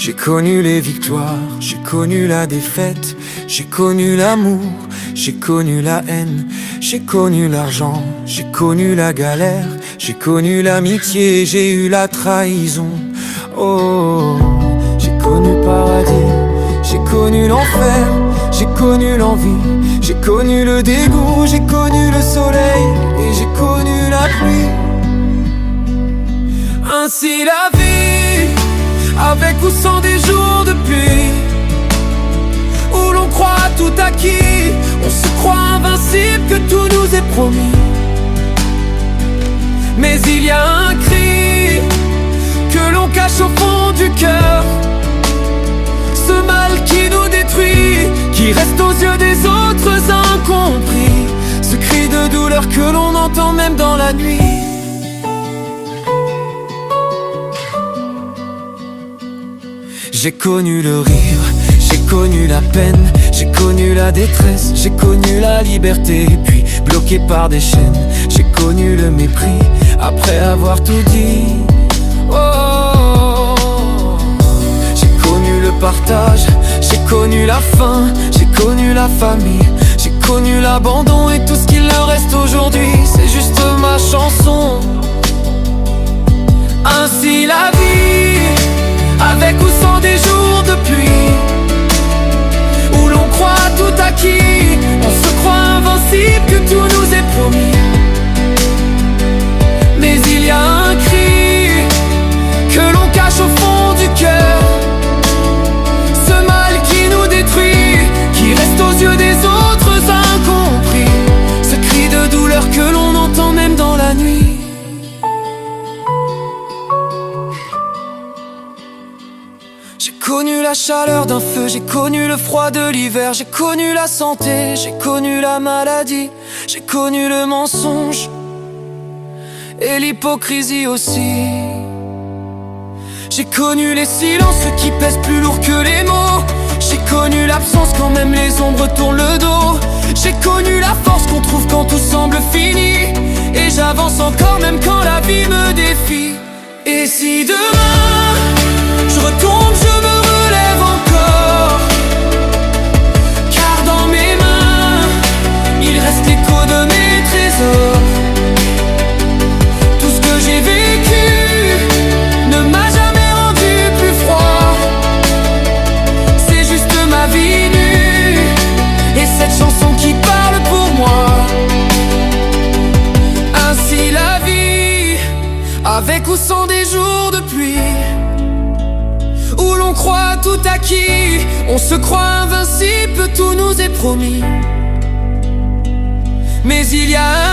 J'ai connu les victoires, j'ai connu la défaite, j'ai connu l'amour, j'ai connu la haine, j'ai connu l'argent, j'ai connu la galère, j'ai connu l'amitié, j'ai eu la trahison. Oh, j'ai connu le paradis, j'ai connu l'enfer, j'ai connu l'envie, j'ai connu le dégoût, j'ai connu le soleil et j'ai connu la pluie. Ainsi la vie, avec ou sans des jours de pluie, où l'on croit tout acquis, on se croit invincible, que tout nous est promis. Mais il y a un cri que l'on cache au fond du cœur, ce mal qui nous détruit, qui reste aux yeux des autres incompris, ce cri de douleur que l'on entend même dans la nuit. J'ai connu le rire, j'ai connu la peine, j'ai connu la détresse, j'ai connu la liberté, puis bloqué par des chaînes, j'ai connu le mépris, après avoir tout dit. Oh, j'ai connu le partage, j'ai connu la faim, j'ai connu la famille, j'ai connu l'abandon et tout ce qu'il leur reste aujourd'hui, c'est juste ma chanson. Ainsi la vie, avec ou sans des jours de pluie, où l'on croit tout acquis, on se croit invincible, que tout nous est promis. Mais il y a un cri que l'on cache au fond du cœur, ce mal qui nous détruit, qui reste aux yeux des autres incompris, ce cri de douleur que l'on entend même dans la nuit. J'ai connu la chaleur d'un feu, j'ai connu le froid de l'hiver, j'ai connu la santé, j'ai connu la maladie, j'ai connu le mensonge et l'hypocrisie aussi. J'ai connu les silences qui pèsent plus lourd que les mots, j'ai connu l'absence quand même les ombres tournent le dos, j'ai connu la force qu'on trouve quand tout semble fini, et j'avance encore même quand la vie me défie. Et si demain je retombe, je me relève encore, car dans mes mains il reste l'écho de mes trésors. Tout ce que j'ai vécu ne m'a jamais rendu plus froid, c'est juste ma vie nue et cette chanson qui parle pour moi. Ainsi la vie, avec ou sans des jours de pluie, où l'on croit tout acquis, on se croit invincible, tout nous est promis. Mais il y a